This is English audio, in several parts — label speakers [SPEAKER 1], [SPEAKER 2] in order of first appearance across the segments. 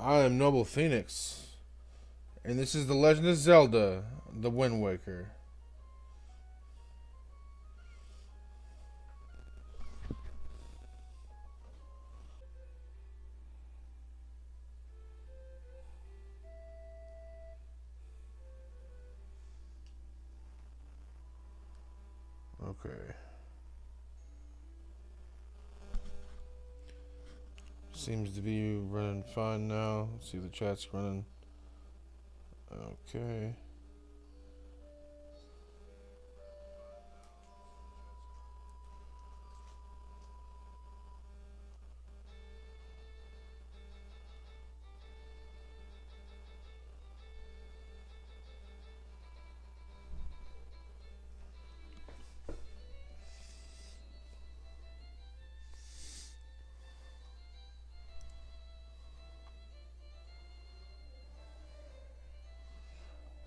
[SPEAKER 1] I am Noble Phoenix, and this is The Legend of Zelda, The Wind Waker. Okay. Seems to be running fine now. Let's see if the chat's running. Okay.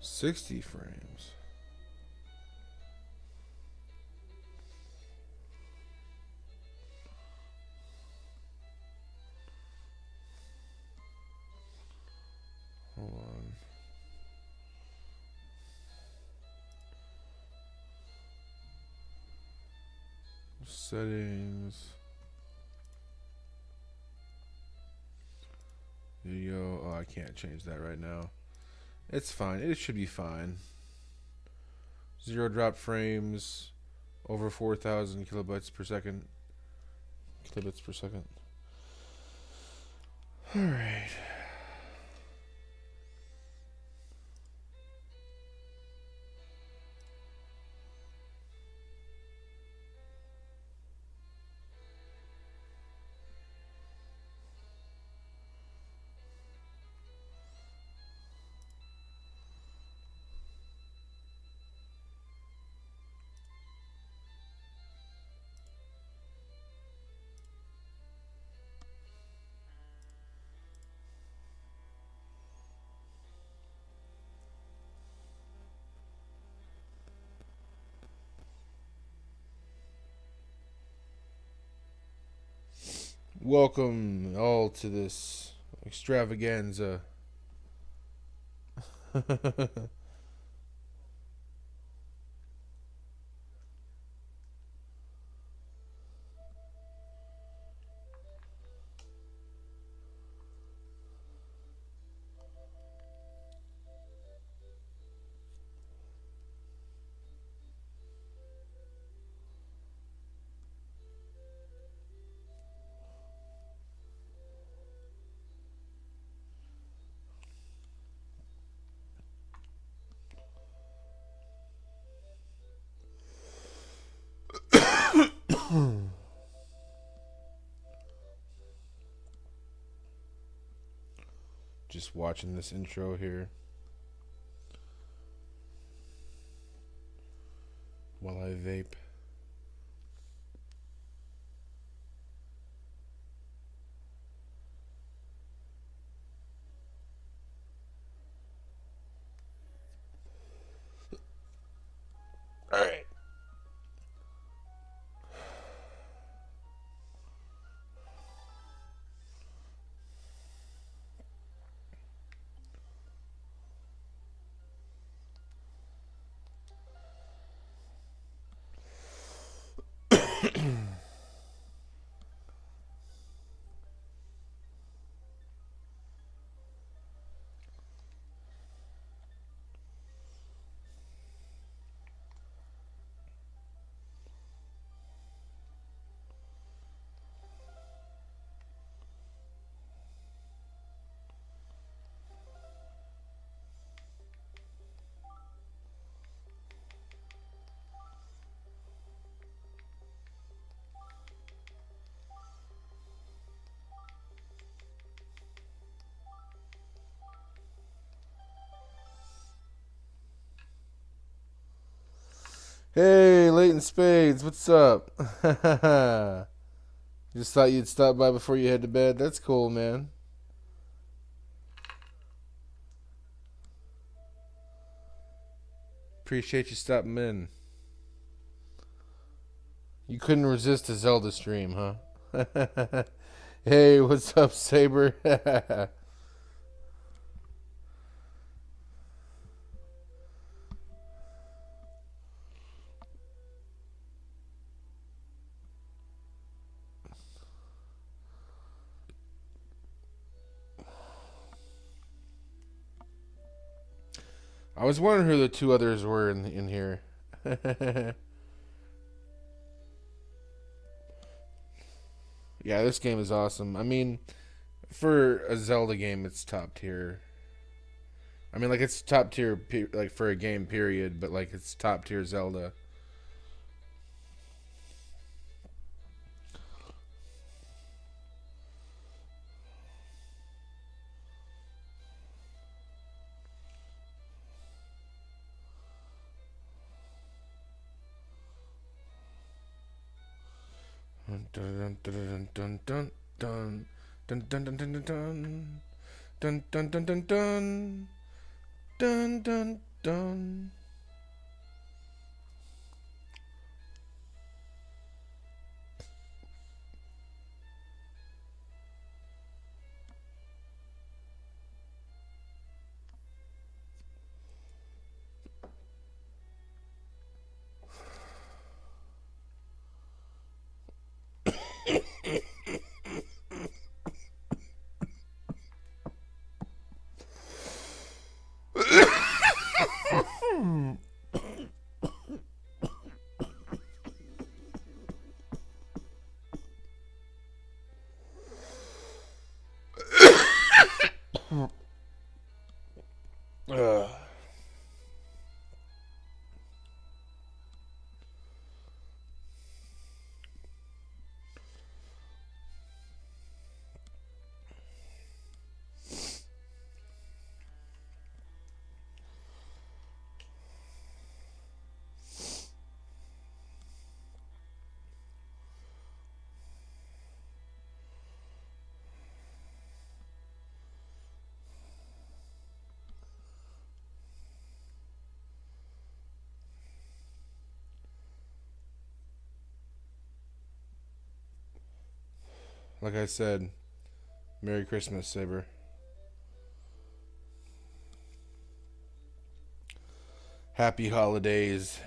[SPEAKER 1] $60 frames. Hold on. Settings. Video. Oh, I can't change that right now. It's fine. It should be fine. Zero drop frames. Over 4,000 kilobytes per second. Kilobits per second. Alright. Welcome all to this extravaganza. Just watching this intro here while I vape. All right. Hey, Leighton Spades, what's up? Just thought you'd stop by before you head to bed. That's cool, man. Appreciate you stopping in. You couldn't resist a Zelda stream, huh? Hey, what's up, Saber? I was wondering who the two others were in here. Yeah, this game is awesome. I mean, for a Zelda game, it's top tier. I mean, like it's top tier, like for a game period, but like it's top tier Zelda. Dun dun dun dun dun dun dun dun dun dun dun dun dun dun dun dun dun dun dun. Ugh. Like I said, Merry Christmas, Saber. Happy holidays.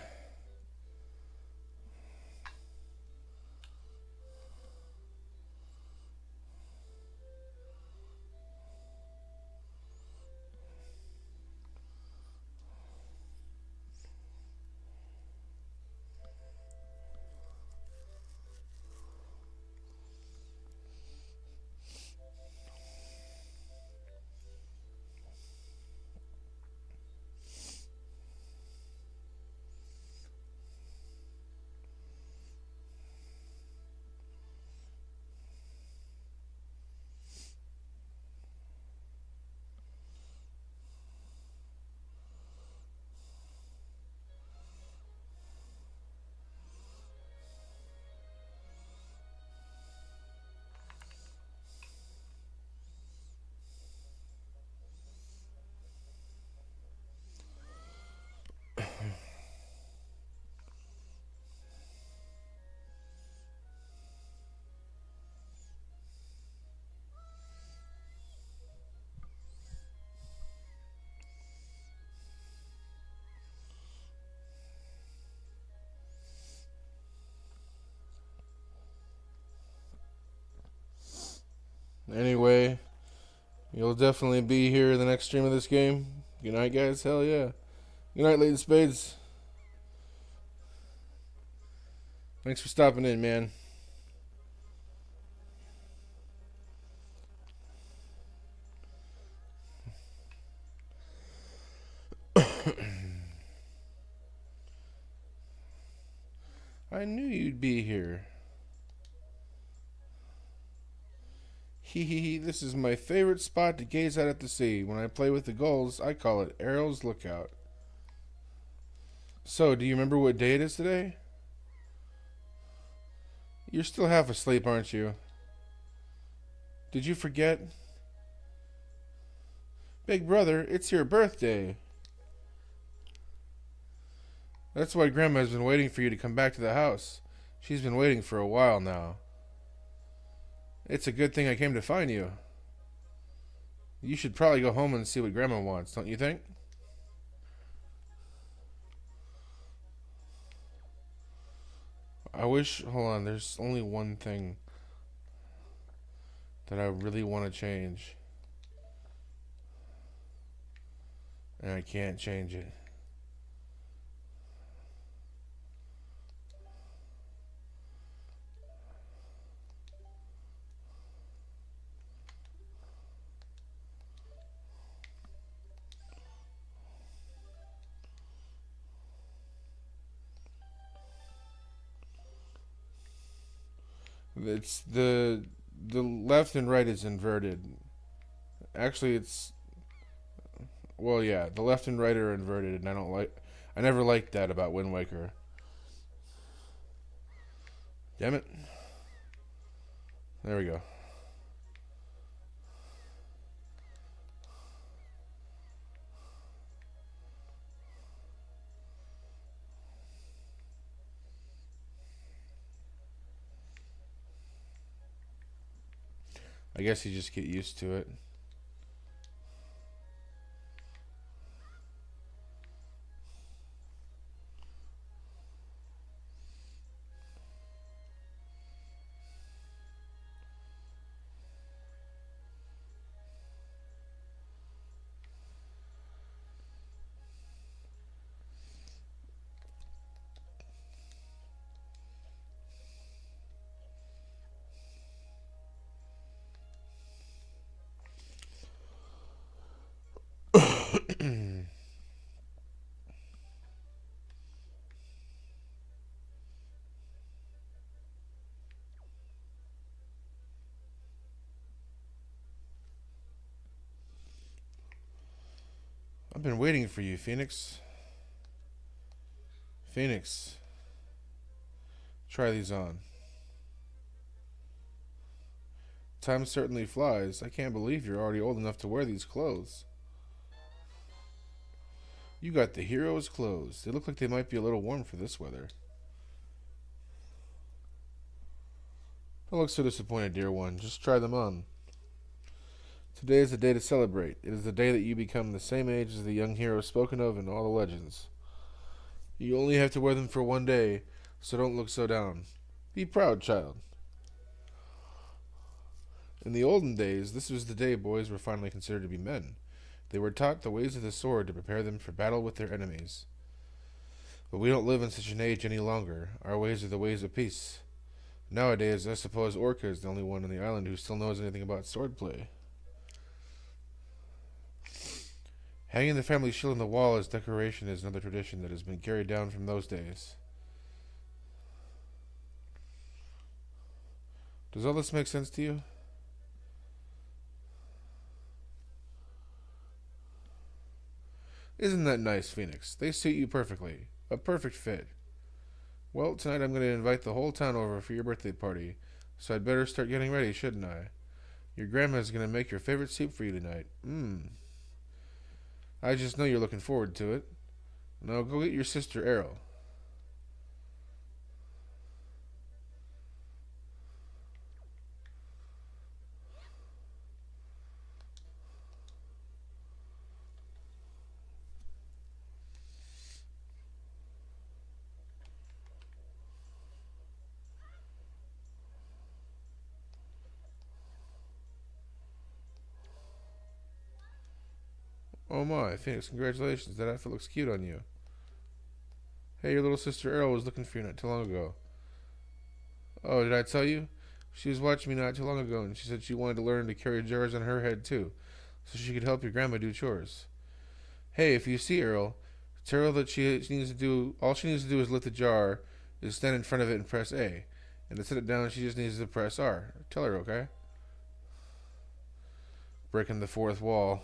[SPEAKER 1] Anyway, you'll definitely be here in the next stream of this game. Good night, guys. Hell yeah. Good night, Lady Spades. Thanks for stopping in, man. I knew you'd be here. Hee hee hee, this is my favorite spot to gaze out at the sea. When I play with the gulls, I call it Errol's Lookout. So, do you remember what day it is today? You're still half asleep, aren't you? Did you forget? Big brother, it's your birthday. That's why Grandma's been waiting for you to come back to the house. She's been waiting for a while now. It's a good thing I came to find you. You should probably go home and see what Grandma wants, don't you think? I wish... Hold on, there's only one thing that I really want to change. And I can't change it. It's the left and right is inverted. Actually, it's well, yeah, the left and right are inverted, and I don't like. I never liked that about Wind Waker. Damn it! There we go. I guess you just get used to it. I've been waiting for you, Phoenix. Phoenix, try these on. Time certainly flies. I can't believe you're already old enough to wear these clothes. You got the hero's clothes. They look like they might be a little warm for this weather. Don't look so disappointed, dear one. Just try them on. Today is the day to celebrate. It is the day that you become the same age as the young hero spoken of in all the legends. You only have to wear them for one day, so don't look so down. Be proud, child. In the olden days, this was the day boys were finally considered to be men. They were taught the ways of the sword to prepare them for battle with their enemies. But we don't live in such an age any longer. Our ways are the ways of peace. Nowadays, I suppose Orca is the only one on the island who still knows anything about swordplay. Hanging the family shield on the wall as decoration is another tradition that has been carried down from those days. Does all this make sense to you? Isn't that nice, Phoenix? They suit you perfectly. A perfect fit. Well, tonight I'm going to invite the whole town over for your birthday party, so I'd better start getting ready, shouldn't I? Your grandma's going to make your favorite soup for you tonight. I just know you're looking forward to it. Now go get your sister Errol. Oh my, Phoenix, congratulations. That outfit looks cute on you. Hey, your little sister Errol was looking for you not too long ago. Oh, did I tell you? She was watching me not too long ago, and she said she wanted to learn to carry jars on her head too, so she could help your grandma do chores. Hey, if you see Errol, tell her that she needs to do all she needs to do is lift the jar, is stand in front of it and press A, and to set it down she just needs to press R. Tell her, okay? Breaking the fourth wall.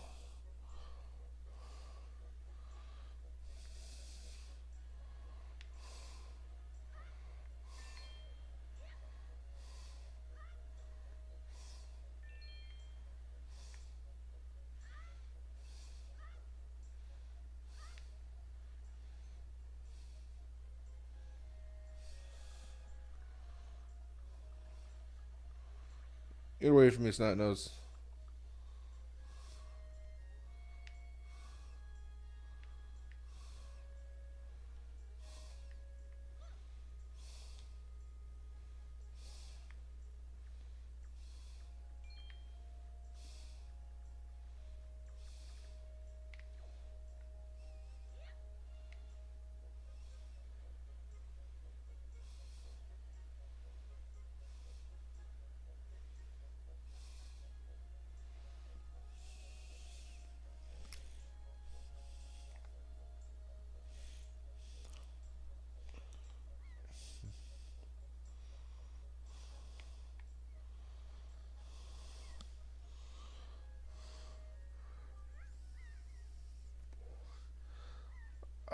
[SPEAKER 1] Get away from me, snot nose.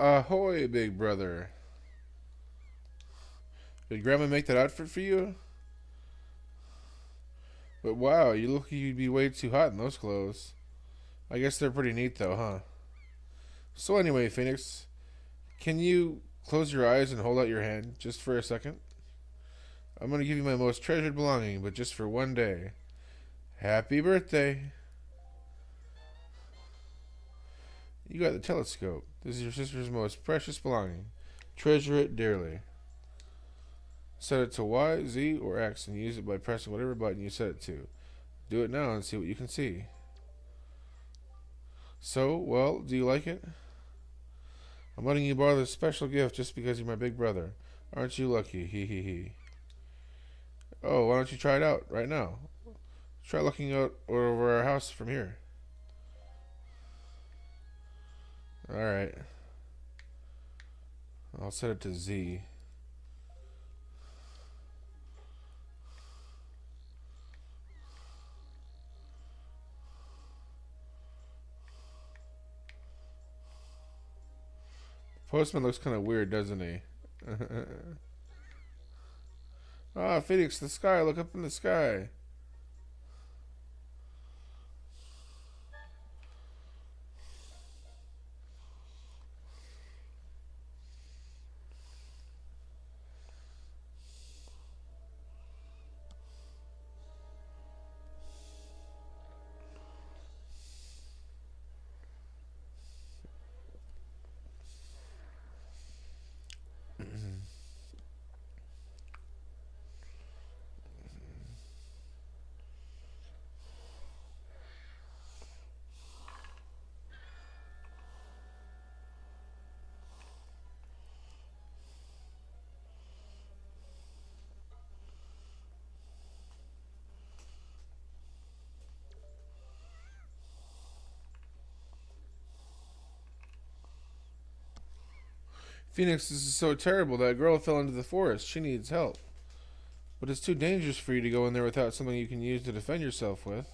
[SPEAKER 1] Ahoy, big brother. Did Grandma make that outfit for you? But wow, you look like you'd be way too hot in those clothes. I guess they're pretty neat though, huh? So anyway, Phoenix, can you close your eyes and hold out your hand just for a second? I'm gonna give you my most treasured belonging, but just for one day. Happy birthday. You got the telescope. This is your sister's most precious belonging. Treasure it dearly. Set it to Y, Z, or X and use it by pressing whatever button you set it to. Do it now and see what you can see. So, well, do you like it? I'm letting you borrow this special gift just because you're my big brother. Aren't you lucky? Hee hee hee. Oh, why don't you try it out right now? Try looking out over our house from here. Alright. I'll set it to Z. Postman looks kind of weird, doesn't he? Ah, Phoenix, the sky. Look up in the sky. Phoenix, this is so terrible. That girl fell into the forest. She needs help. But it's too dangerous for you to go in there without something you can use to defend yourself with.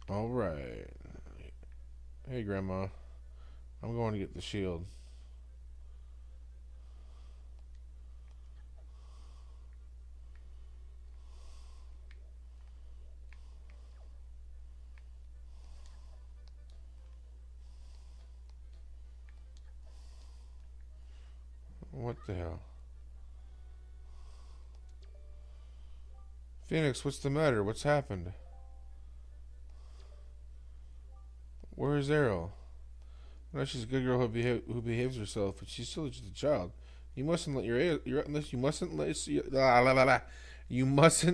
[SPEAKER 1] Alright. Hey, Grandma. I'm going to get the shield. What the hell? Phoenix, what's the matter? What's happened? Where is Errol? I know she's a good girl who behaves herself, but she's still just a child. You mustn't let you mustn't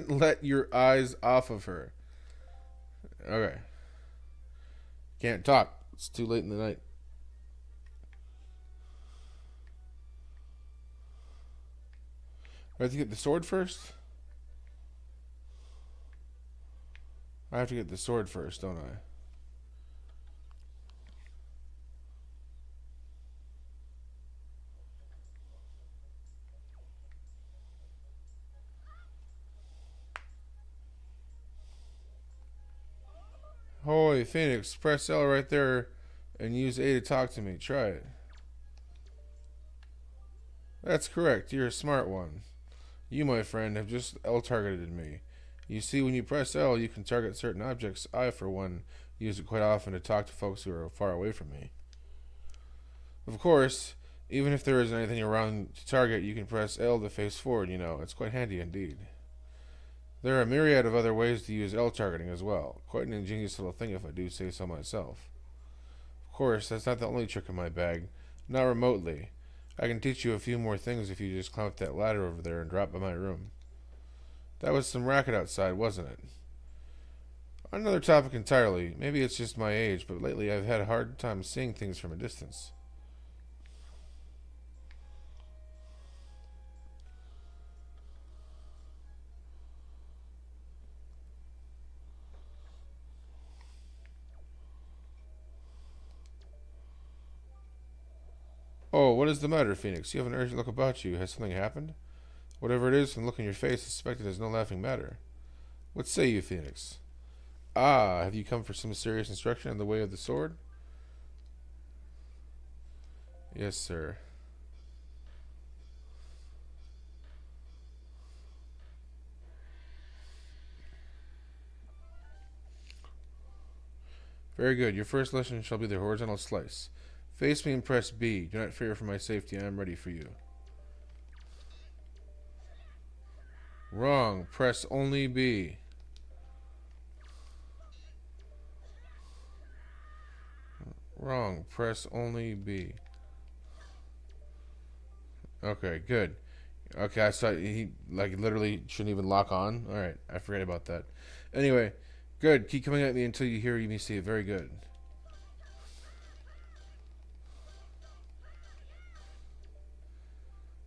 [SPEAKER 1] let your eyes off of her. Okay. Can't talk. It's too late in the night. I have to get the sword first? I have to get the sword first, don't I? Holy Phoenix, press L right there and use A to talk to me. Try it. That's correct. You're a smart one. You, my friend, have just L targeted me. You see, when you press L, you can target certain objects. I, for one, use it quite often to talk to folks who are far away from me. Of course, Even if there isn't anything around to target, you can press L to face forward, you know. It's quite handy indeed. There are a myriad of other ways to use L targeting as well. Quite an ingenious little thing if I do say so myself. Of course, that's not the only trick in my bag. Not remotely. I can teach you a few more things if you just climb up that ladder over there and drop by my room. That was some racket outside, wasn't it? Another topic entirely. Maybe it's just my age, but lately I've had a hard time seeing things from a distance. Oh, what is the matter, Phoenix? You have an urgent look about you. Has something happened? Whatever it is, from the look in your face, I suspect it is no laughing matter. What say you, Phoenix? Ah, have you come for some serious instruction in the way of the sword? Yes, sir. Very good. Your first lesson shall be the horizontal slice. Face me and press B. Do not fear for my safety. I am ready for you. Wrong. Press only B. Wrong. Press only B. Okay, good. Okay, I saw he like literally shouldn't even lock on. All right, I forget about that. Anyway, good. Keep coming at me until you hear me say it. Very good.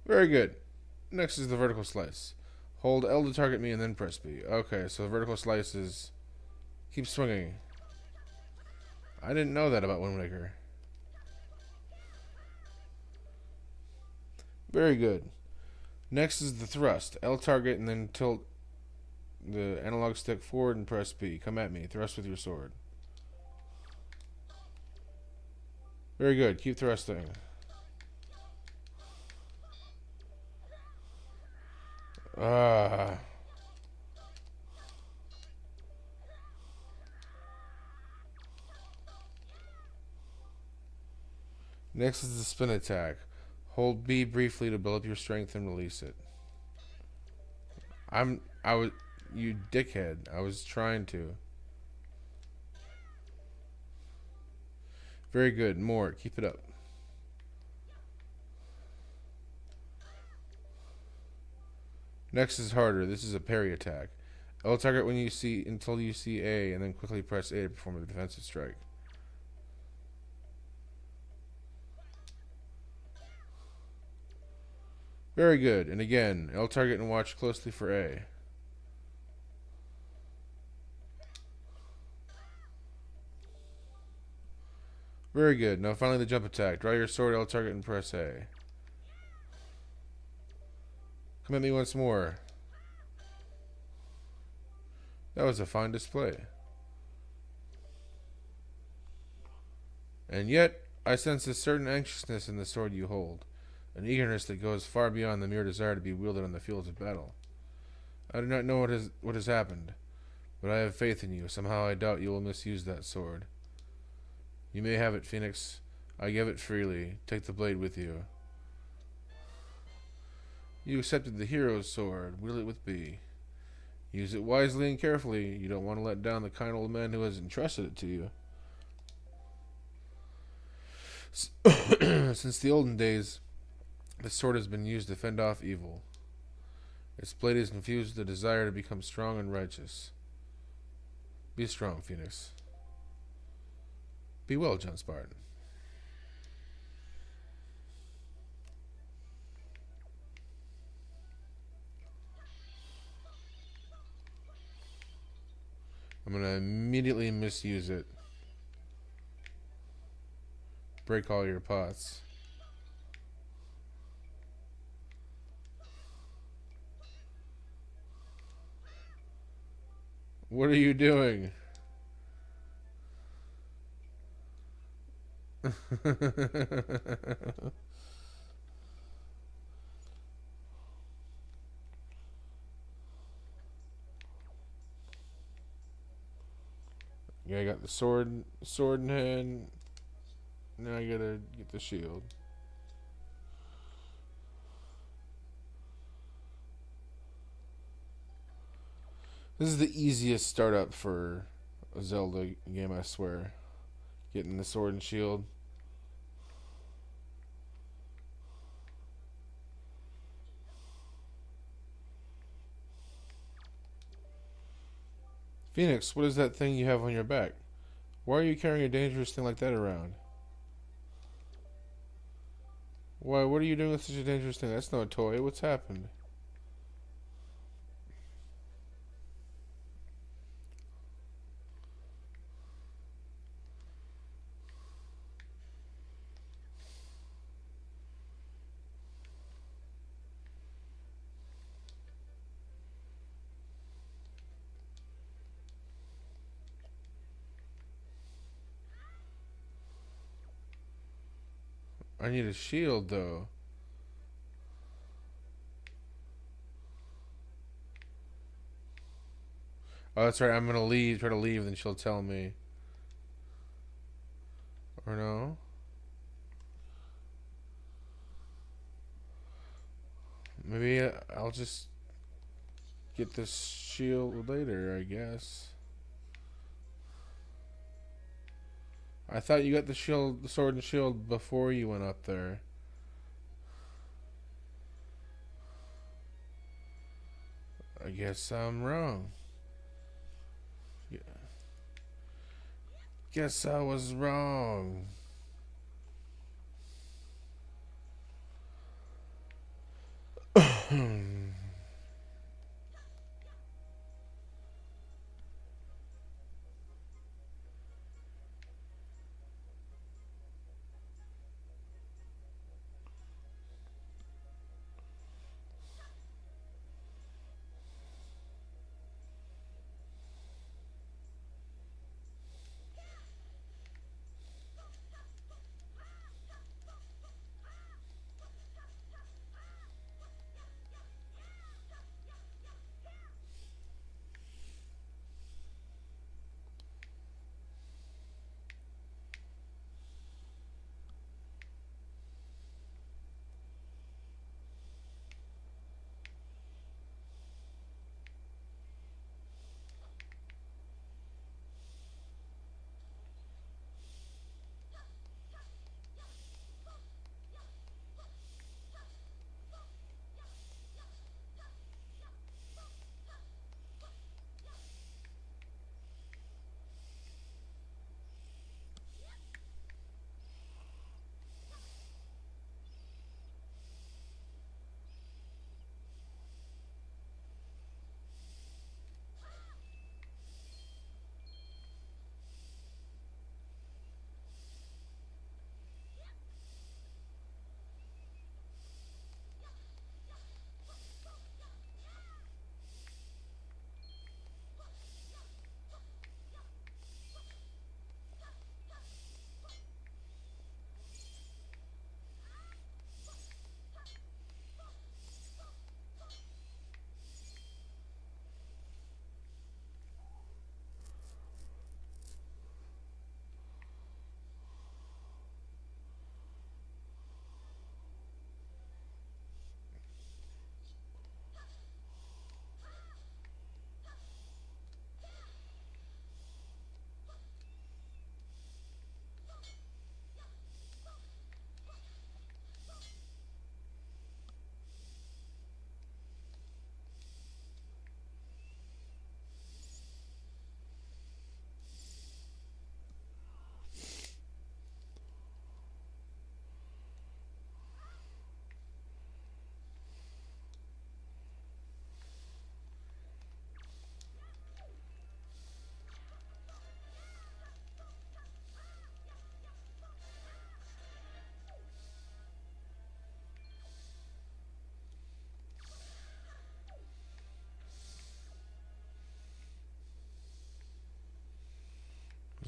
[SPEAKER 1] Very good. Next is the vertical slice. Hold L to target me and then press B. Okay, so the vertical slice is keep swinging. I didn't know that about Wind Waker. Very good. Next is the thrust. L target and then tilt the analog stick forward and press B. Come at me. Thrust with your sword. Very good. Keep thrusting. Ah. Next is the spin attack. Hold B briefly to build up your strength and release it. I was you dickhead. I was trying to. Very good. More. Keep it up. Next is harder. This is a parry attack. L target when you see until you see A, and then quickly press A to perform a defensive strike. Very good. And again, L target and watch closely for A. Very good. Now finally the jump attack. Draw your sword, L target, and press A. Come at me once more. That was a fine display. And yet, I sense a certain anxiousness in the sword you hold. An eagerness that goes far beyond the mere desire to be wielded on the fields of battle. I do not know what has happened, but I have faith in you. Somehow I doubt you will misuse that sword. You may have it, Phoenix. I give it freely. Take the blade with you. You accepted the hero's sword. Wield it with B. Use it wisely and carefully. You don't want to let down the kind old man who has entrusted it to you. Since the olden days, the sword has been used to fend off evil. Its blade is infused with the desire to become strong and righteous. Be strong, Phoenix. Be well, John Spartan. I'm going to immediately misuse it. Break all your pots. What are you doing? Yeah, I got the sword in hand. Now I gotta get the shield. This is the easiest startup for a Zelda game, I swear. Getting the sword and shield. Phoenix, what is that thing you have on your back? Why are you carrying a dangerous thing like that around? Why? What are you doing with such a dangerous thing? That's not a toy. What's happened? I need a shield, though. Oh, that's right. I'm gonna leave. Try to leave, then she'll tell me. Or no? Maybe I'll just get this shield later, I guess. I thought you got the shield, the sword and shield before you went up there. I guess I'm wrong. Yeah. Guess I was wrong.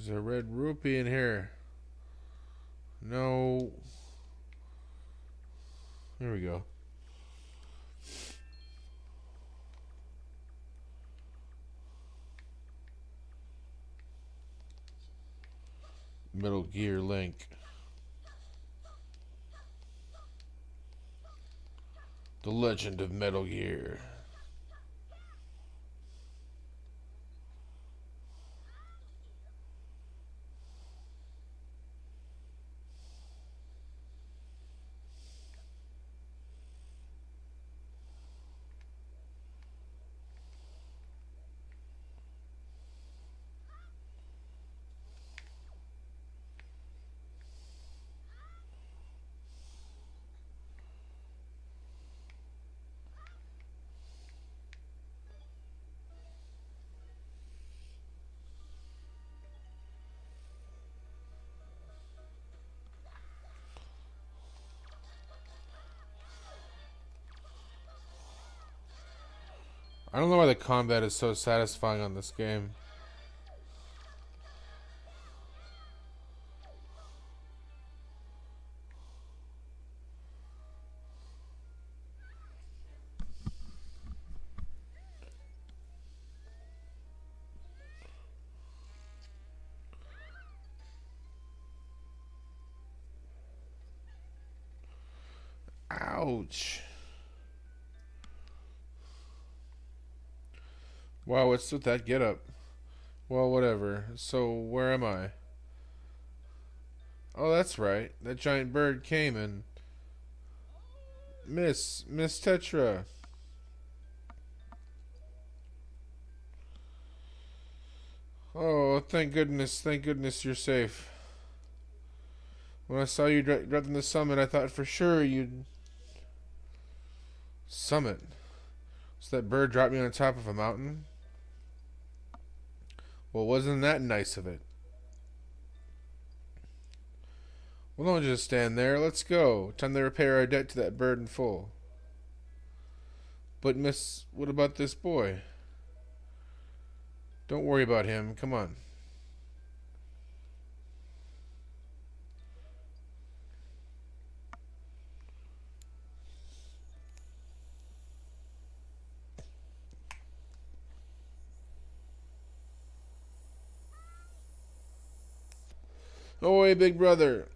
[SPEAKER 1] There's a red rupee in here. No. Here we go. Metal Gear Link. The Legend of Metal Gear. I don't know why the combat is so satisfying on this game. Ouch. Wow, what's with that getup? Well, whatever. So, where am I? Oh, that's right. That giant bird came and... Miss Tetra. Oh, thank goodness you're safe. When I saw you dropping the summit, I thought for sure you'd... Summit? So that bird dropped me on top of a mountain? Well, wasn't that nice of it? Well, don't just stand there. Let's go. Time to repay our debt to that bird in full. But, miss, what about this boy? Don't worry about him. Come on. Oh, hey, big brother.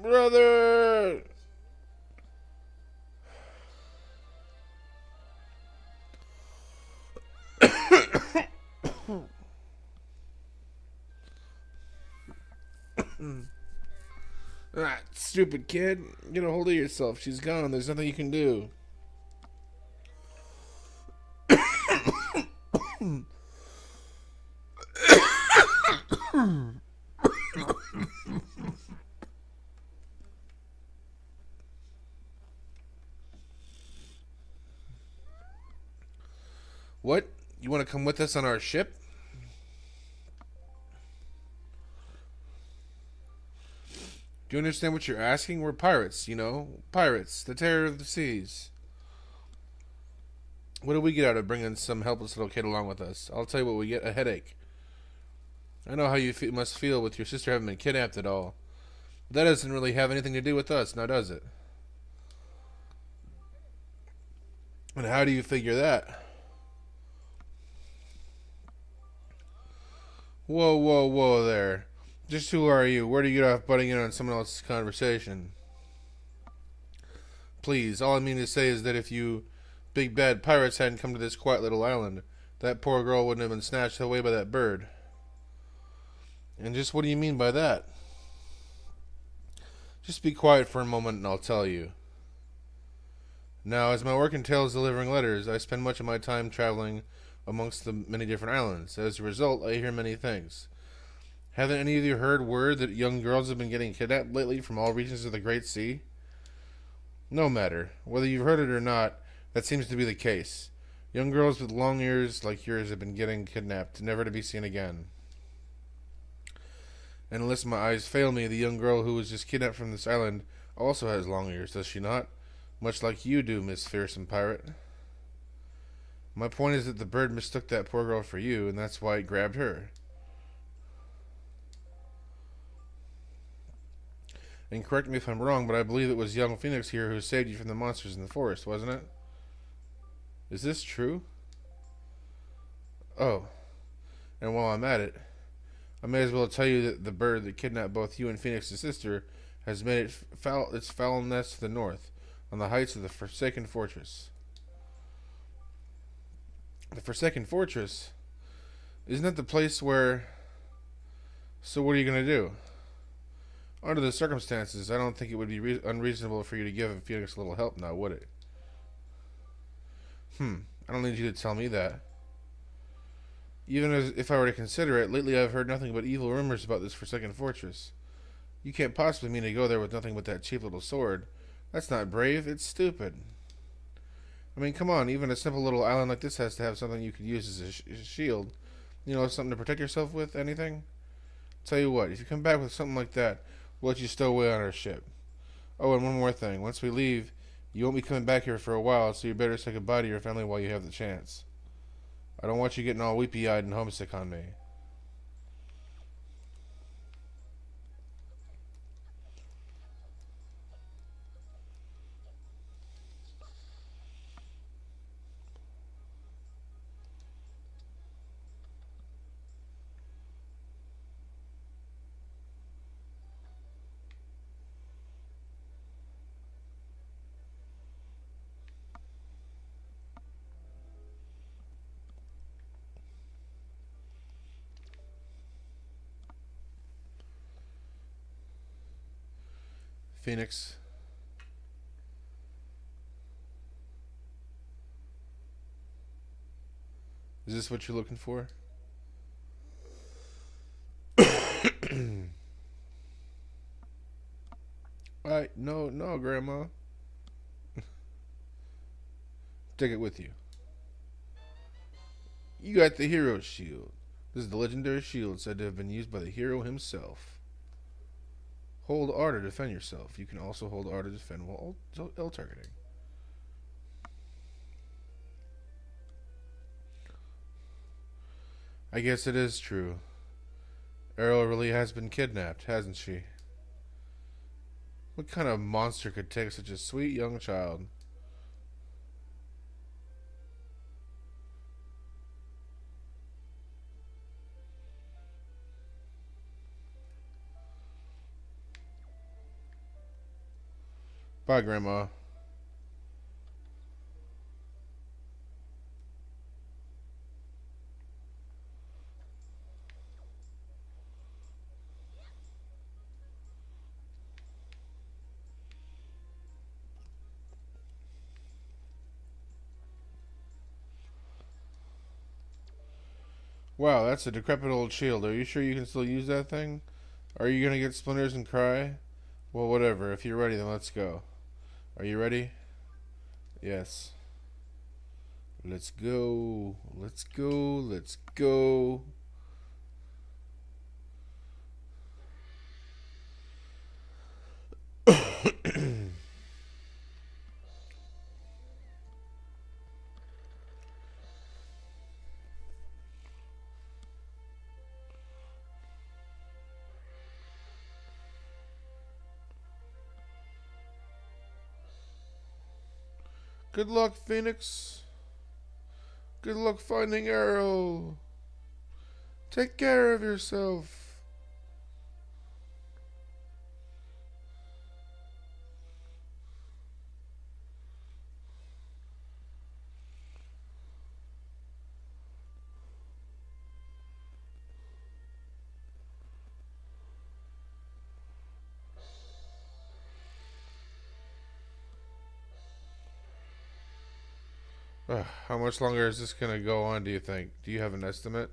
[SPEAKER 1] Brother! Ah, stupid kid. Get a hold of yourself. She's gone. There's nothing you can do. What? You want to come with us on our ship? Do you understand what you're asking? We're pirates, you know? Pirates, the terror of the seas. What do we get out of bringing some helpless little kid along with us? I'll tell you what we get, a headache. I know how you must feel with your sister having been kidnapped at all. But that doesn't really have anything to do with us, now does it? And how do you figure that? Whoa there. Just who are you? Where do you get off butting in on someone else's conversation? Please, all I mean to say is that if you big bad pirates hadn't come to this quiet little island, that poor girl wouldn't have been snatched away by that bird. And just what do you mean by that? Just be quiet for a moment and I'll tell you. Now, as my work entails delivering letters, I spend much of my time traveling amongst the many different islands. As a result, I hear many things. Haven't any of you heard word that young girls have been getting kidnapped lately from all regions of the Great Sea? No matter. Whether you've heard it or not, that seems to be the case. Young girls with long ears like yours have been getting kidnapped, never to be seen again. And unless my eyes fail me, the young girl who was just kidnapped from this island also has long ears, does she not? Much like you do, Miss Fearsome Pirate. My point is that the bird mistook that poor girl for you, and that's why it grabbed her. And correct me if I'm wrong, but I believe it was young Phoenix here who saved you from the monsters in the forest, wasn't it? Is this true? Oh. And while I'm at it, I may as well tell you that the bird that kidnapped both you and Phoenix's sister has made its foul nest to the north, on the heights of the Forsaken Fortress. The Forsaken Fortress? Isn't that the place where... So what are you going to do? Under the circumstances, I don't think it would be unreasonable for you to give Phoenix a little help now, would it? I don't need you to tell me that. Even as if I were to consider it, lately I've heard nothing but evil rumors about this Forsaken Fortress. You can't possibly mean to go there with nothing but that cheap little sword. That's not brave, it's stupid. I mean, come on, even a simple little island like this has to have something you could use as a shield. You know, something to protect yourself with, anything? Tell you what, if you come back with something like that, we'll let you stow away on our ship. Oh, and one more thing. Once we leave, you won't be coming back here for a while, so you better say goodbye to your family while you have the chance. I don't want you getting all weepy-eyed and homesick on me. Phoenix. Is this what you're looking for? No, Grandma. Take it with you. You got the hero shield. This is the legendary shield said to have been used by the hero himself. Hold R to defend yourself. You can also hold R to defend while L targeting. I guess it is true. Errol really has been kidnapped, hasn't she? What kind of monster could take such a sweet young child? Bye, Grandma. Wow, that's a decrepit old shield. Are you sure you can still use that thing? Are you gonna get splinters and cry? Well, whatever. If you're ready, then let's go. Are you ready? Yes. Let's go. Let's go. Let's go. Good luck, Phoenix. Good luck finding Arrow. Take care of yourself. How much longer is this going to go on, do you think? Do you have an estimate?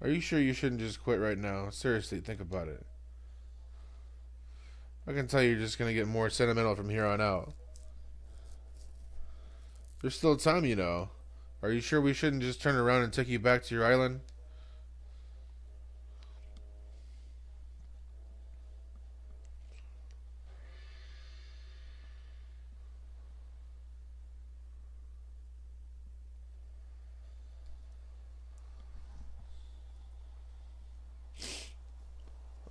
[SPEAKER 1] Are you sure you shouldn't just quit right now? Seriously, think about it. I can tell you're just going to get more sentimental from here on out. There's still time, you know. Are you sure we shouldn't just turn around and take you back to your island?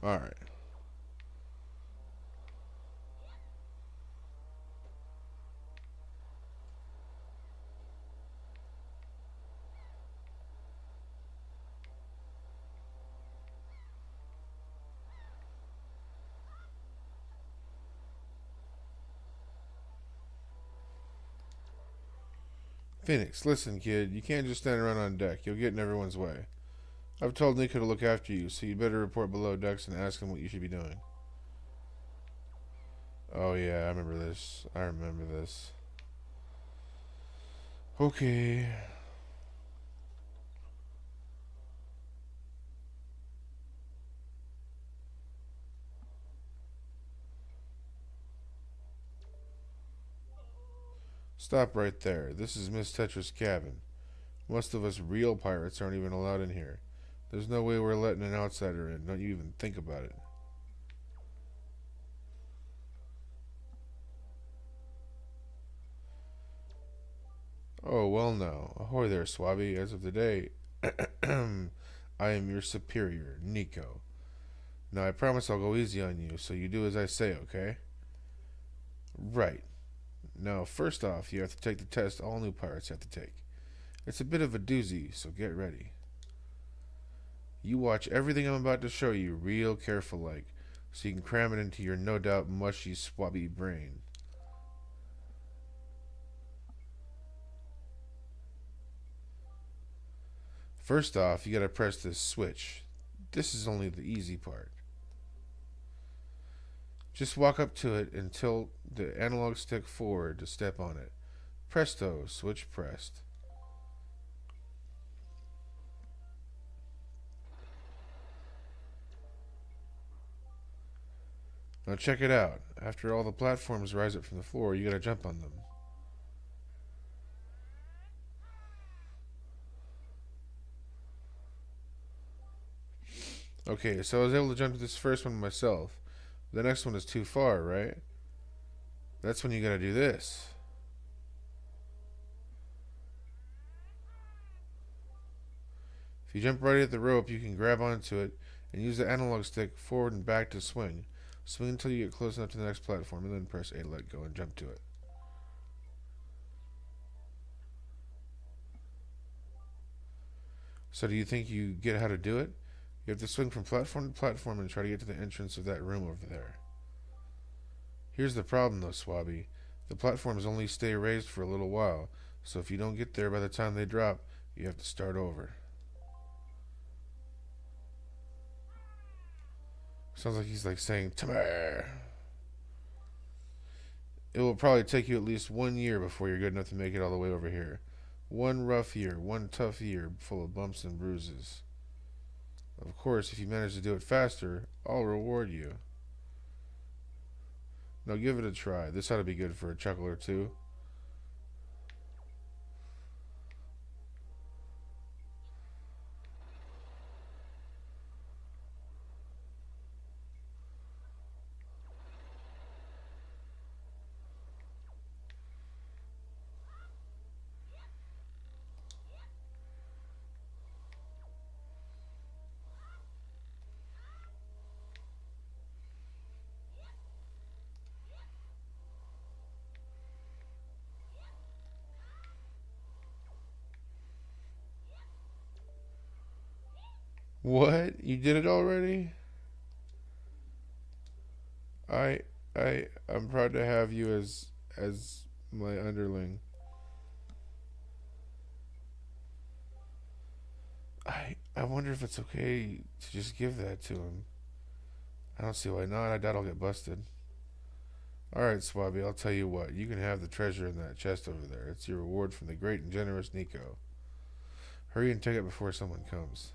[SPEAKER 1] Alright. Phoenix, listen, kid. You can't just stand around on deck. You'll get in everyone's way. I've told Nico to look after you, so you better report below decks and ask him what you should be doing. Oh, yeah, I remember this. Okay. Stop right there. This is Miss Tetra's cabin. Most of us real pirates aren't even allowed in here. There's no way we're letting an outsider in. Don't you even think about it. Oh, well now. Ahoy there, Swabby. As of today, I am your superior, Nico. Now, I promise I'll go easy on you, so you do as I say, okay? Right. Now, first off, you have to take the test all new pirates have to take. It's a bit of a doozy, so get ready. You watch everything I'm about to show you real careful like, so you can cram it into your no doubt mushy, swabby brain. First off, you gotta press this switch. This is only the easy part. Just walk up to it and tilt the analog stick forward to step on it. Presto, switch pressed. Now check it out. After all the platforms rise up from the floor, you gotta jump on them. Okay, so I was able to jump to this first one myself. The next one is too far, right? That's when you gotta do this. If you jump right at the rope, you can grab onto it and use the analog stick forward and back to swing. Swing until you get close enough to the next platform and then press A to let go and jump to it. So do you think you get how to do it? You have to swing from platform to platform and try to get to the entrance of that room over there. Here's the problem though, Swabby. The platforms only stay raised for a little while, so if you don't get there by the time they drop, you have to start over. Sounds like he's like saying, "Tamar." It will probably take you at least 1 year before you're good enough to make it all the way over here. One rough year, one tough year full of bumps and bruises. Of course, if you manage to do it faster, I'll reward you. Now give it a try. This ought to be good for a chuckle or two. What? You did it already? I I'm proud to have you as my underling. I wonder if it's okay to just give that to him. I don't see why not. I doubt I'll get busted. Alright, Swabby, I'll tell you what. You can have the treasure in that chest over there. It's your reward from the great and generous Nico. Hurry and take it before someone comes.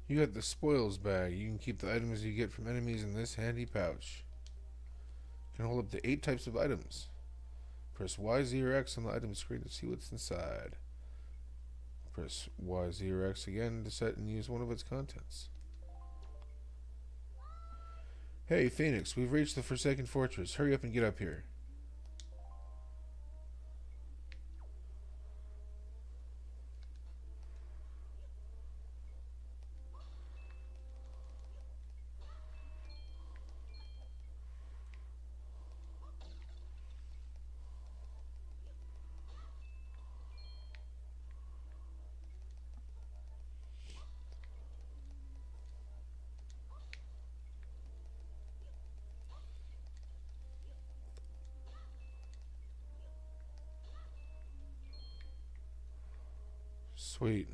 [SPEAKER 1] You got the spoils bag. You can keep the items you get from enemies in this handy pouch. You can hold up to 8 types of items. Press Y, Z, or X on the item screen to see what's inside. Press Y, Z, or X again to set and use one of its contents. Hey, Phoenix, we've reached the Forsaken Fortress. Hurry up and get up here. Sweet.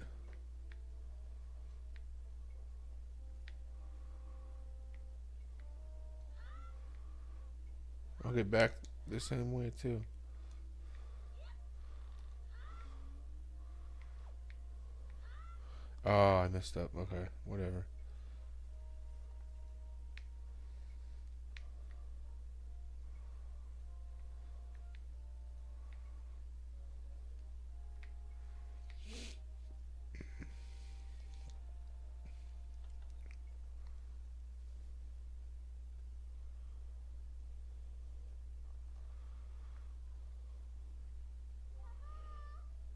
[SPEAKER 1] I'll get back the same way too. Oh, I messed up. Okay, whatever.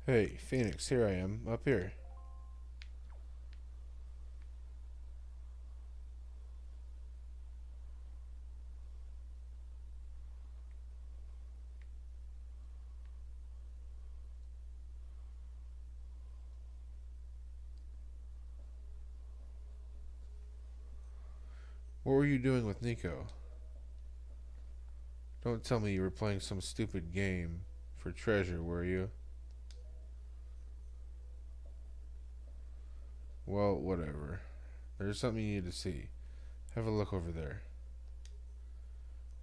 [SPEAKER 1] Hey, Phoenix, here I am, up here. What were you doing with Nico? Don't tell me you were playing some stupid game for treasure, were you? Well, whatever. There's something you need to see. Have a look over there.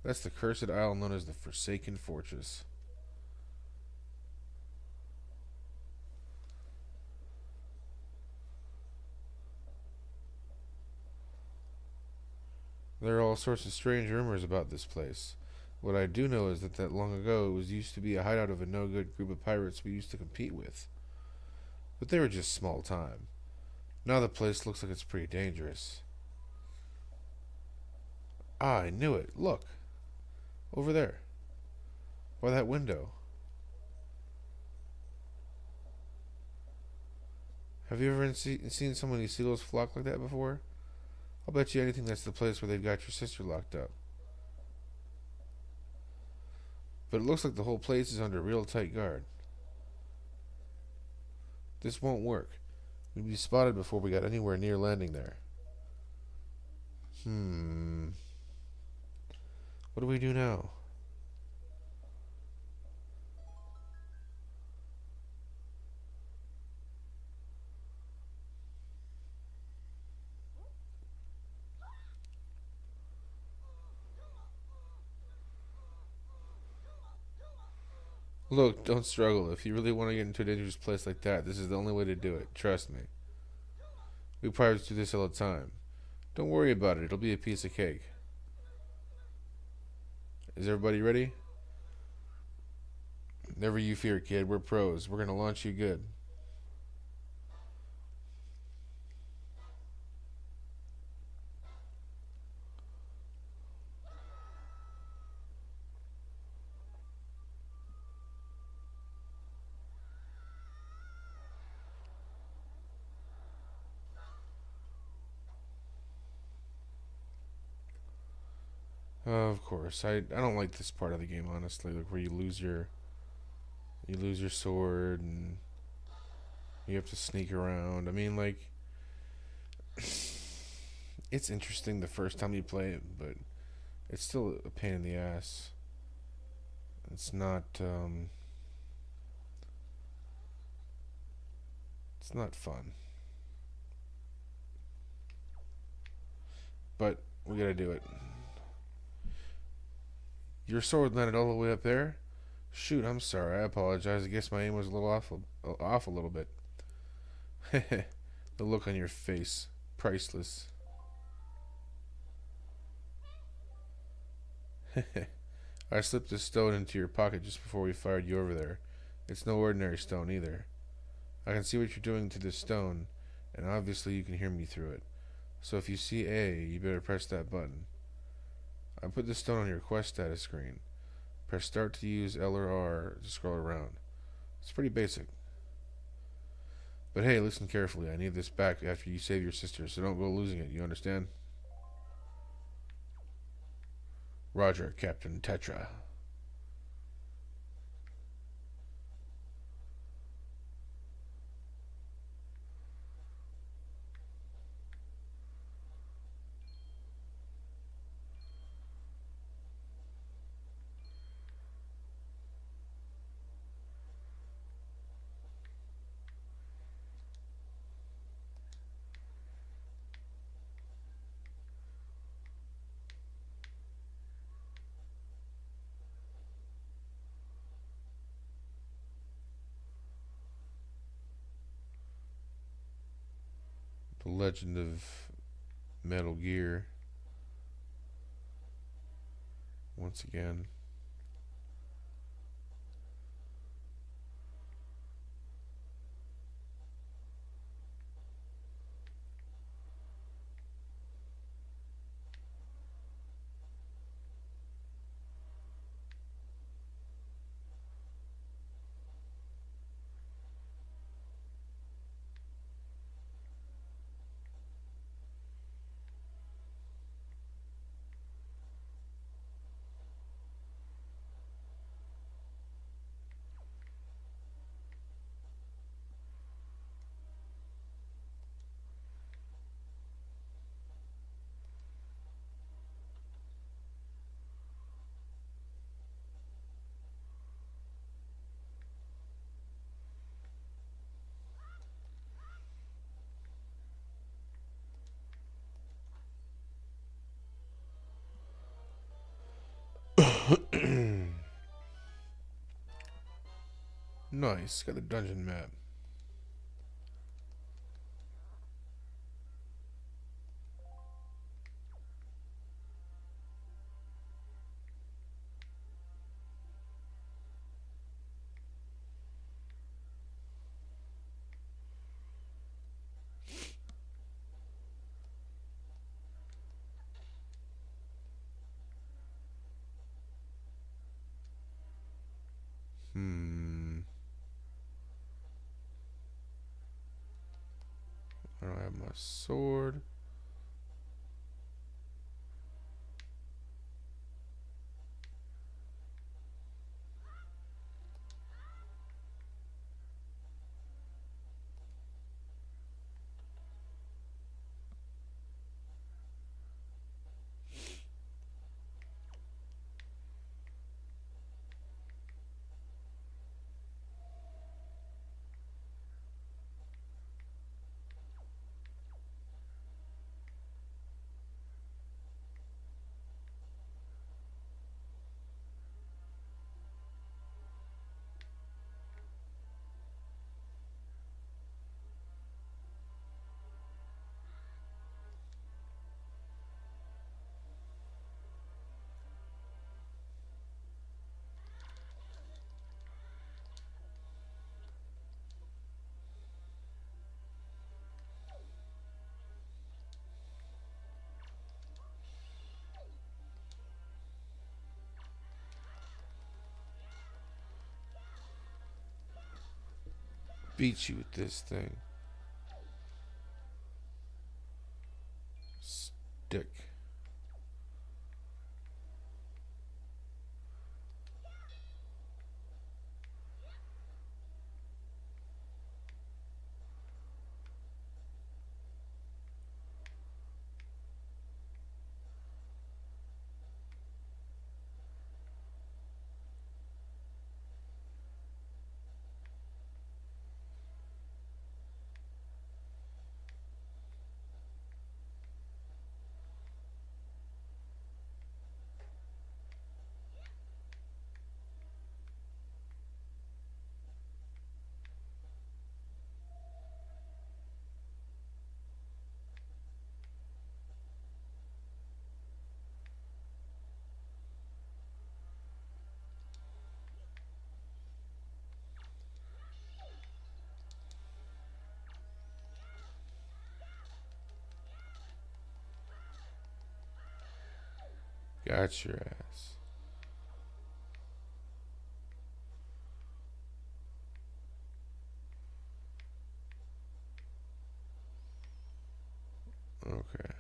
[SPEAKER 1] That's the cursed isle known as the Forsaken Fortress. There are all sorts of strange rumors about this place. What I do know is that long ago it was used to be a hideout of a no-good group of pirates we used to compete with. But they were just small time. Now the place looks like it's pretty dangerous. Ah, I knew it. Look. Over there. By that window. Have you ever seen so many seagulls flock like that before? I'll bet you anything that's the place where they've got your sister locked up. But it looks like the whole place is under real tight guard. This won't work. We'd be spotted before we got anywhere near landing there. What do we do now? Look, don't struggle. If you really want to get into a dangerous place like that, this is the only way to do it. Trust me. We pirates do this all the time. Don't worry about it. It'll be a piece of cake. Is everybody ready? Never you fear, kid. We're pros. We're gonna launch you good. Of course. I don't like this part of the game, honestly. Like where you lose your sword and you have to sneak around. I mean, like it's interesting the first time you play it, but it's still a pain in the ass. It's not it's not fun. But we gotta do it. Your sword landed all the way up there? Shoot, I'm sorry. I apologize. I guess my aim was a little off a little bit. The look on your face, priceless. I slipped a stone into your pocket just before we fired you over there. It's no ordinary stone either. I can see what you're doing to this stone, and obviously you can hear me through it. So if you see A, you better press that button. I put the stone on your quest status screen. Press start to use L or R to scroll around. It's pretty basic. But hey, listen carefully. I need this back after you save your sister, so don't go losing it. You understand? Roger, Captain Tetra. The Legend of Metal Gear. Once again. Nice. Got a dungeon map. I don't have my sword. Beat you with this thing. Stick. Got your ass. Okay.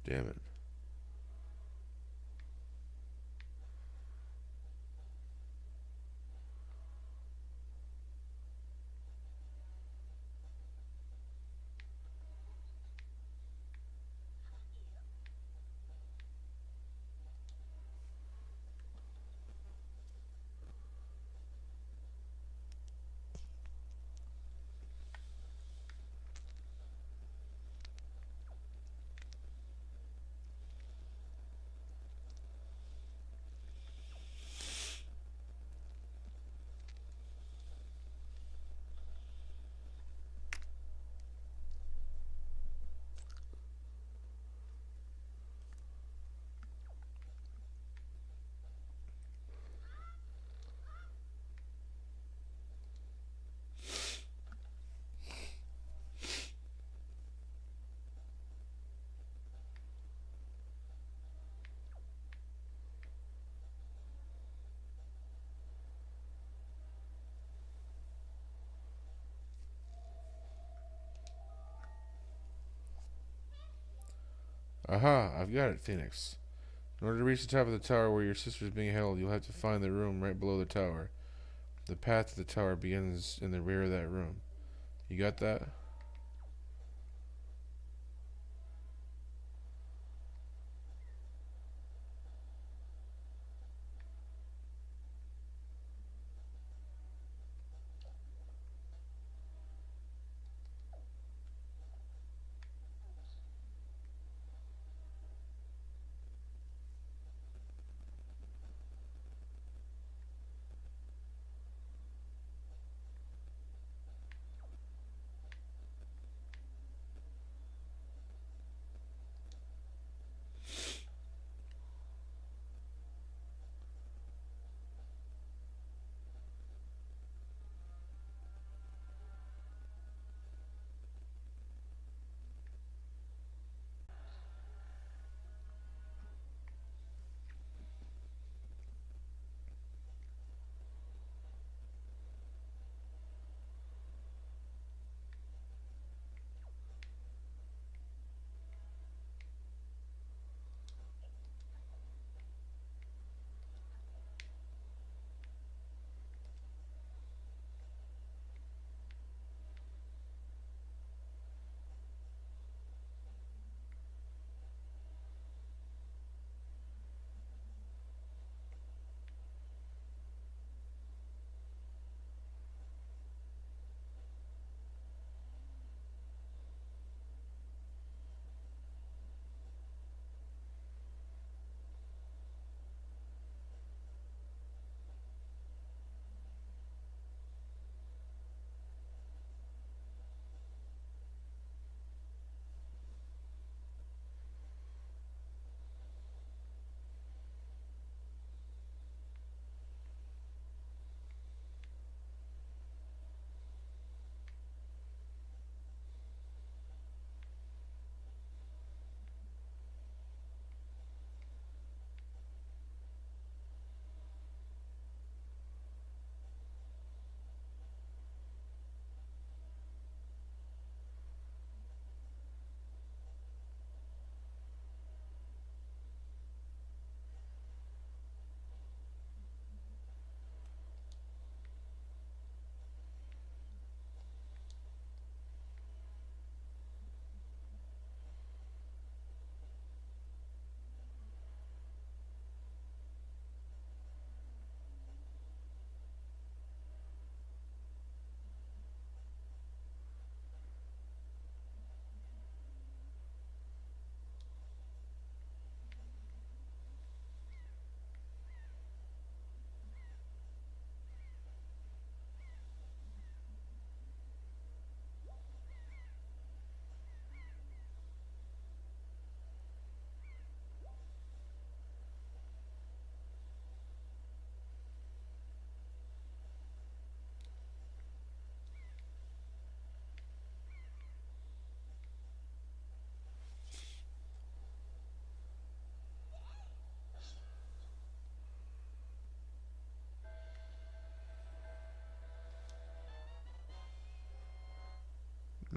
[SPEAKER 1] Damn it. Aha, I've got it, Phoenix. In order to reach the top of the tower where your sister is being held, you'll have to find the room right below the tower. The path to the tower begins in the rear of that room. You got that?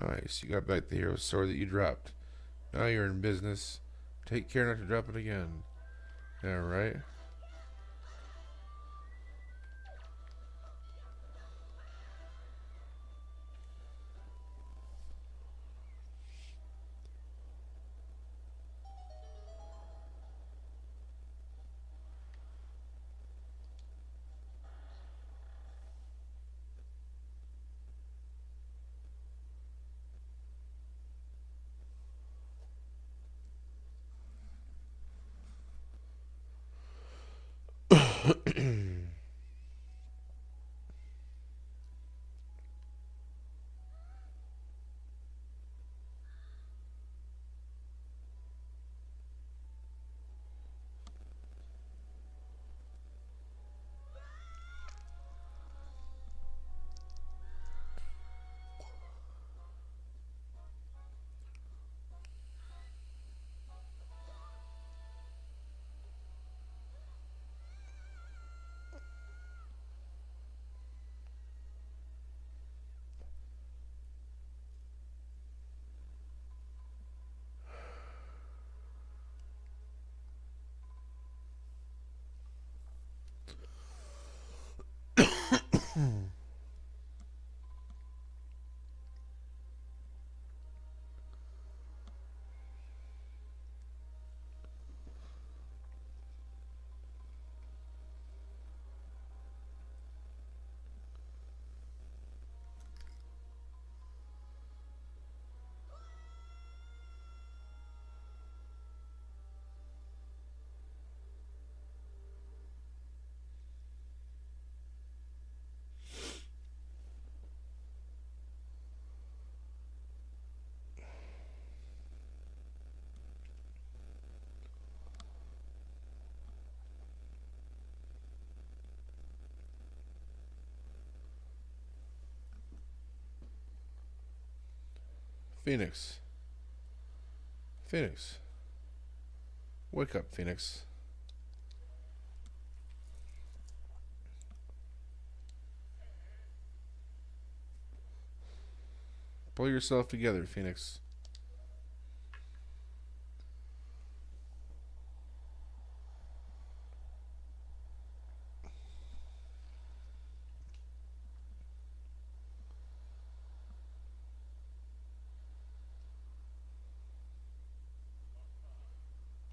[SPEAKER 1] Nice. You got back the hero sword that you dropped. Now you're in business. Take care not to drop it again. Yeah, right? Phoenix. Phoenix. Wake up, Phoenix. Pull yourself together, Phoenix.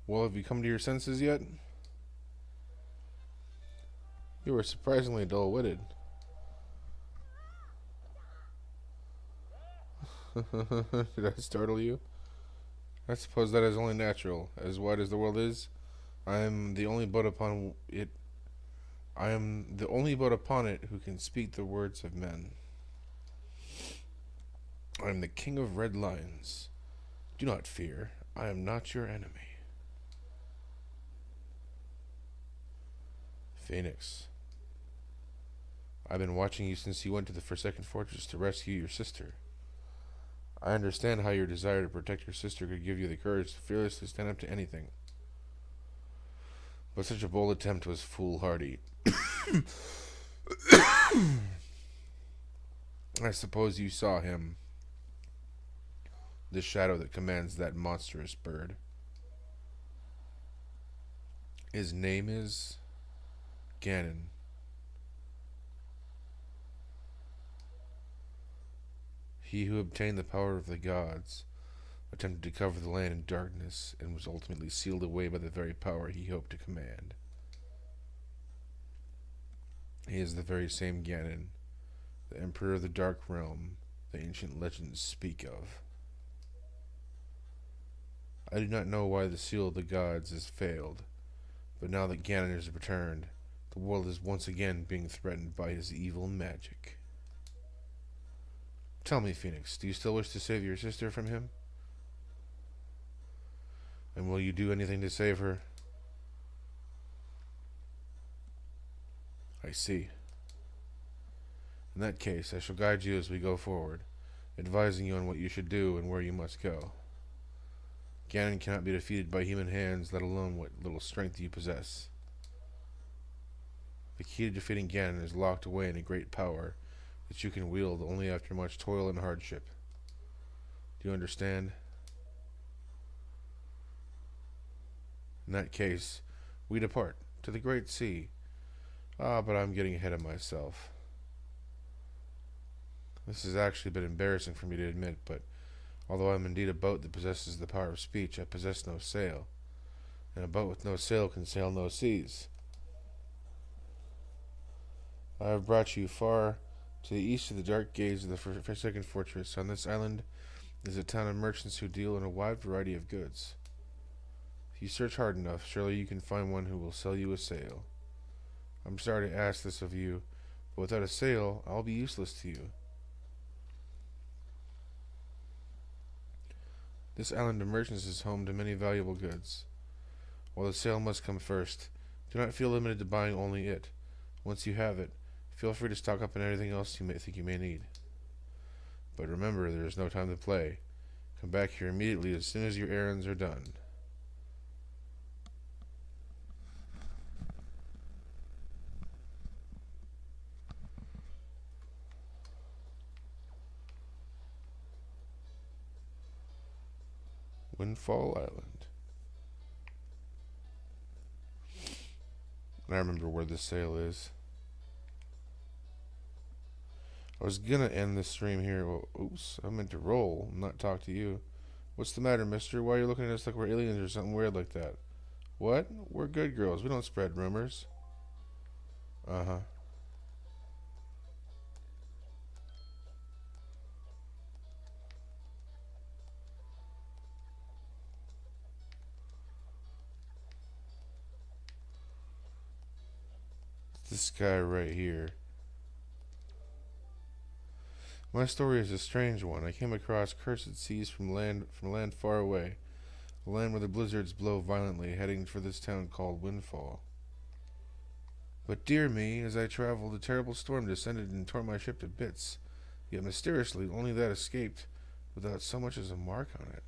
[SPEAKER 1] Well, have you come to your senses yet? You were surprisingly dull-witted. Did I startle you? I suppose that is only natural. As wide as the world is, I am the only boat upon it. I am the only boat upon it who can speak the words of men. I am the king of red lions. Do not fear. I am not your enemy. Phoenix. I've been watching you since you went to the Forsaken Fortress to rescue your sister. I understand how your desire to protect your sister could give you the courage to fearlessly stand up to anything. But such a bold attempt was foolhardy. I suppose you saw him, the shadow that commands that monstrous bird. His name is Ganon. He who obtained the power of the gods attempted to cover the land in darkness and was ultimately sealed away by the very power he hoped to command. He is the very same Ganon, the Emperor of the Dark Realm the ancient legends speak of. I do not know why the seal of the gods has failed, but now that Ganon has returned, the world is once again being threatened by his evil magic. Tell me, Phoenix, do you still wish to save your sister from him? And will you do anything to save her? I see. In that case, I shall guide you as we go forward, advising you on what you should do and where you must go. Ganon cannot be defeated by human hands, let alone what little strength you possess. The key to defeating Ganon is locked away in a great power that you can wield only after much toil and hardship. Do you understand? In that case, we depart to the great sea. But I'm getting ahead of myself. This has actually been embarrassing for me to admit, but although I am indeed a boat that possesses the power of speech, I possess no sail. And a boat with no sail can sail no seas. I have brought you far to the east of the dark gates of the Forsaken Fortress. On this island is a town of merchants who deal in a wide variety of goods. If you search hard enough, surely you can find one who will sell you a sail. I'm sorry to ask this of you, but without a sail, I'll be useless to you. This island of merchants is home to many valuable goods. While the sail must come first, do not feel limited to buying only it. Once you have it, feel free to stock up on anything else you may think you may need. But remember, there is no time to play. Come back here immediately as soon as your errands are done. Windfall Island. I remember where the sail is. I was gonna end the stream here. Well, oops, I meant to roll, not talk to you. What's the matter, mister? Why are you looking at us like we're aliens or something weird like that? What? We're good girls. We don't spread rumors. Uh-huh. This guy right here. My story is a strange one. I came across cursed seas from land far away, a land where the blizzards blow violently, heading for this town called Windfall. But dear me, as I traveled, a terrible storm descended and tore my ship to bits. Yet mysteriously, only that escaped. without so much as a mark on it.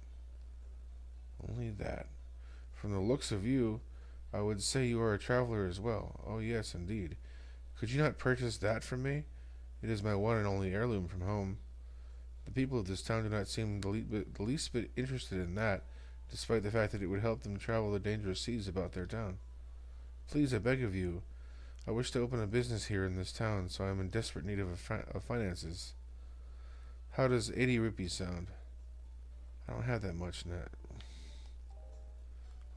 [SPEAKER 1] Only that. From the looks of you, I would say you are a traveler as well. Oh, yes, indeed. Could you not purchase that from me? It is my one and only heirloom from home. The people of this town do not seem the least bit interested in that, despite the fact that it would help them travel the dangerous seas about their town. Please, I beg of you. I wish to open a business here in this town, so I am in desperate need of finances. How does 80 rupees sound? I don't have that much net.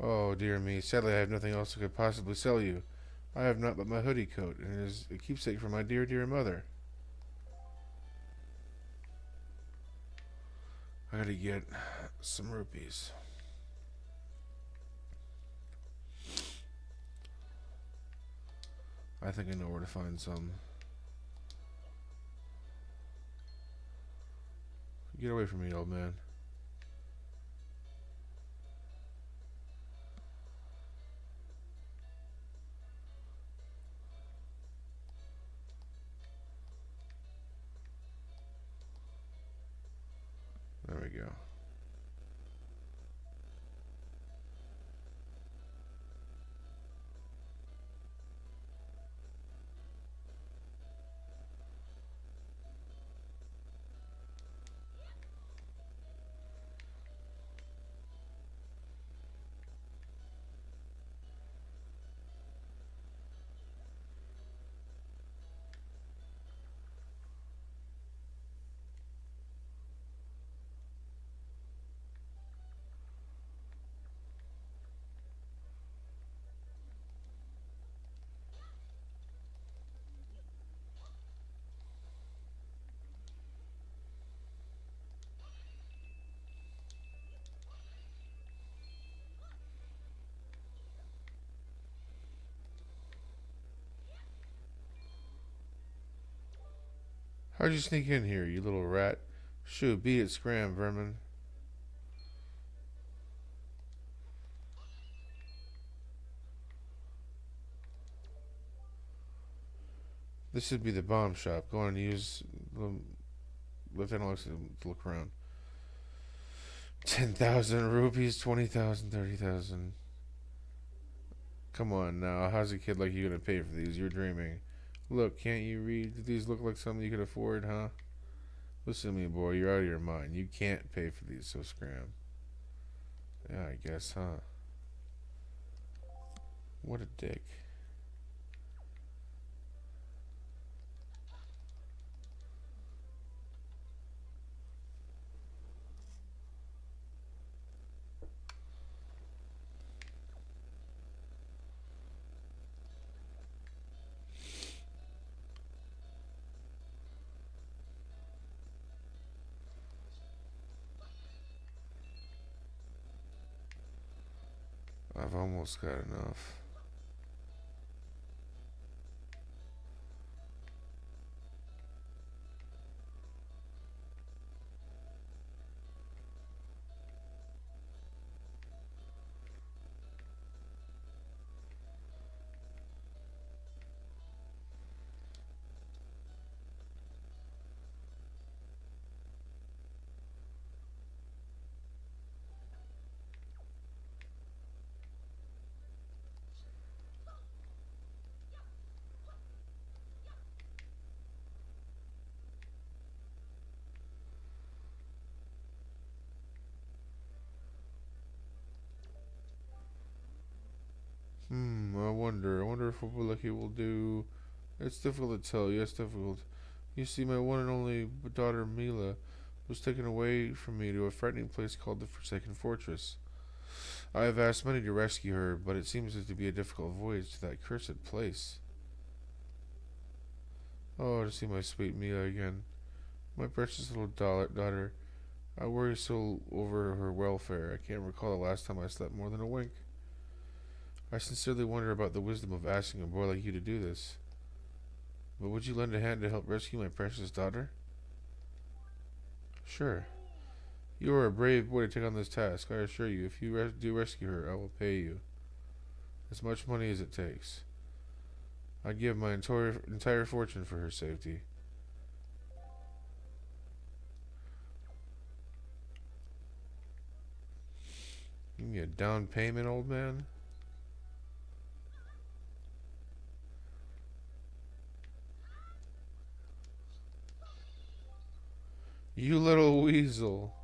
[SPEAKER 1] Oh, dear me. Sadly, I have nothing else I could possibly sell you. I have naught but my hoodie coat, and it is a keepsake from my dear, dear mother. I gotta get some rupees. I think I know where to find some. Get away from me, old man. There we go. How'd you sneak in here, you little rat? Shoo, beat it, scram, vermin. This should be the bomb shop. Go on and use the Lieutenant Alex to look around. 10,000 rupees, 20,000, 30,000. Come on now, how's a kid like you gonna pay for these? You're dreaming. Look, can't you read? Do these look like something you could afford, huh? Listen to me, boy, you're out of your mind. You can't pay for these, so scram. Yeah, I guess, huh? What a dick. I've almost got enough. I wonder if Lucky will do. It's difficult to tell. Yes, difficult. You see, my one and only daughter Mila was taken away from me to a frightening place called the Forsaken Fortress. I have asked many to rescue her, but it seems to be a difficult voyage to that cursed place. Oh, to see my sweet Mila again. My precious little daughter. I worry so over her welfare. I can't recall the last time I slept more than a wink. I sincerely wonder about the wisdom of asking a boy like you to do this. But would you lend a hand to help rescue my precious daughter? Sure. You are a brave boy to take on this task, I assure you. If you do rescue her, I will pay you as much money as it takes. I'd give my entire fortune for her safety. a down payment, old man? You little weasel.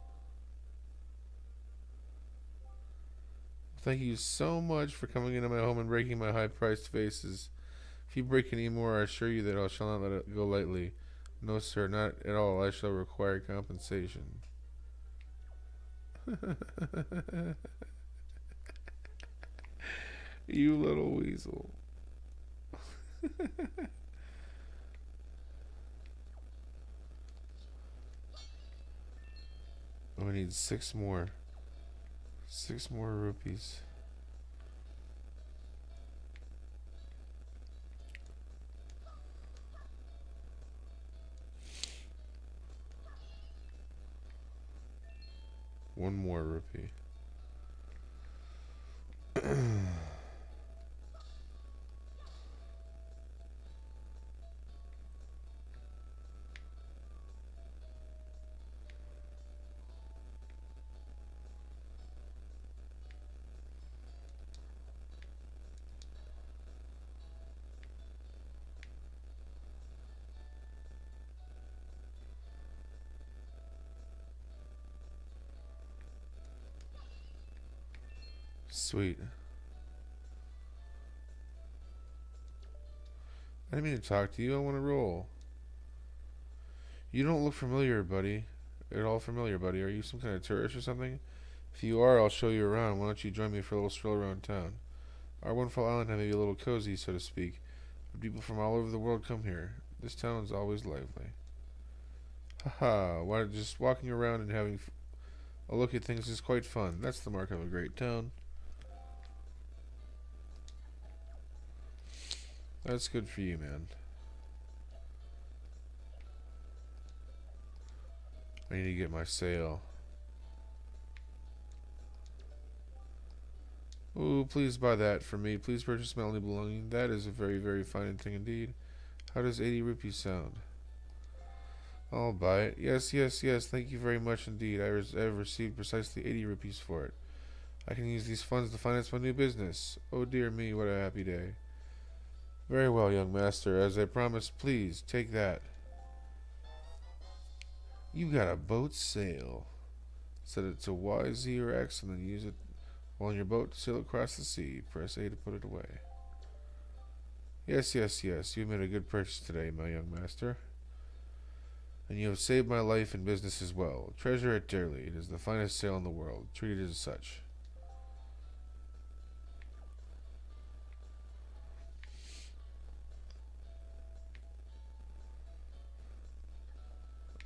[SPEAKER 1] Thank you so much for coming into my home and breaking my high-priced vases. If you break any more, I assure you that I shall not let it go lightly. No, sir, not at all. I shall require compensation. You little weasel. Oh, I need 6 more. 6 more rupees. One more rupee. Sweet. I didn't mean to talk to you. I want to roll. You don't look familiar, buddy. At all familiar, buddy. Are you some kind of tourist or something? If you are, I'll show you around. Why don't you join me for a little stroll around town? Our wonderful island may be a little cozy, so to speak, but people from all over the world come here. This town is always lively. Haha, why just walking around and having a look at things is quite fun. That's the mark of a great town. That's good for you, man. I need to get my sail. Ooh, please buy that for me. Please purchase my only belonging. That is a very, very fine thing indeed. How does 80 rupees sound? I'll buy it. Yes, yes, yes. Thank you very much indeed. I have received precisely 80 rupees for it. I can use these funds to finance my new business. Oh dear me, what a happy day. Very well, young master. As I promised, please, take that. You got a boat sail. Set it to Y, Z, or X, and then use it while on your boat to sail across the sea. Press A to put it away. Yes, yes, yes. You made a good purchase today, my young master. And you have saved my life and business as well. Treasure it dearly. It is the finest sail in the world. Treat it as such.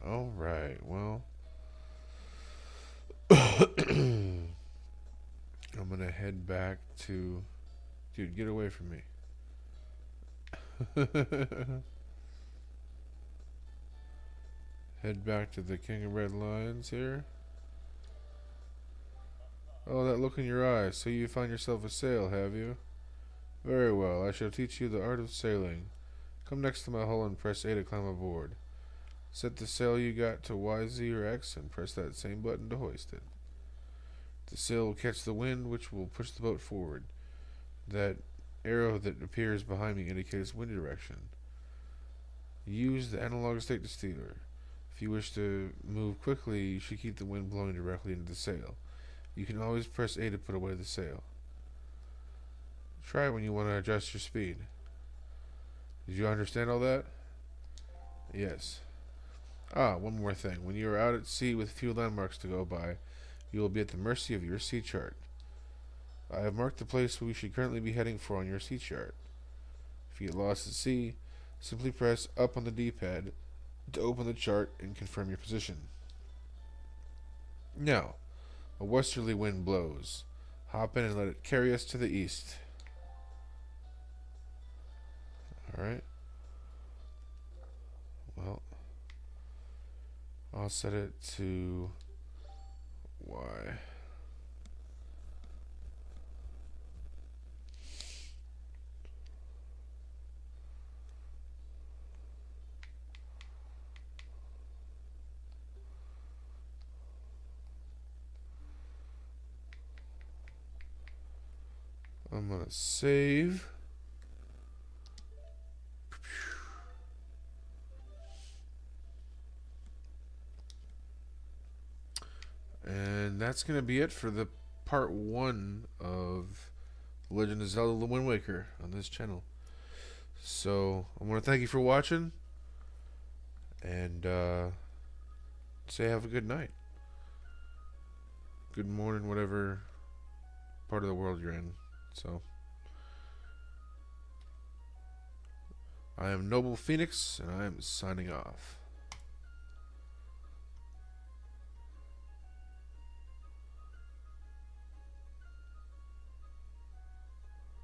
[SPEAKER 1] Alright, well. I'm gonna head back to... Dude, get away from me. Head back to the King of Red Lions here. Oh, that look in your eyes. So you found yourself a sail, have you? Very well. I shall teach you the art of sailing. Come next to my hull and press A to climb aboard. Set the sail you got to Y, Z, or X and press that same button to hoist it. The sail will catch the wind, which will push the boat forward. That arrow that appears behind me indicates wind direction. Use the analog stick to steer. If you wish to move quickly, you should keep the wind blowing directly into the sail. You can always press A to put away the sail. Try it when you want to adjust your speed. Did you understand all that? Yes. Ah, one more thing. When you are out at sea with few landmarks to go by, you will be at the mercy of your sea chart. I have marked the place we should currently be heading for on your sea chart. If you get lost at sea, simply press up on the D-pad to open the chart and confirm your position. Now, a westerly wind blows. Hop in and let it carry us to the east. Alright. Well, I'll set it to Y. I'm gonna save. And that's gonna be it for the part 1 of Legend of Zelda: The Wind Waker on this channel. So I want to thank you for watching, and say have a good night, good morning, whatever part of the world you're in. So I am Noble Phoenix, and I am signing off.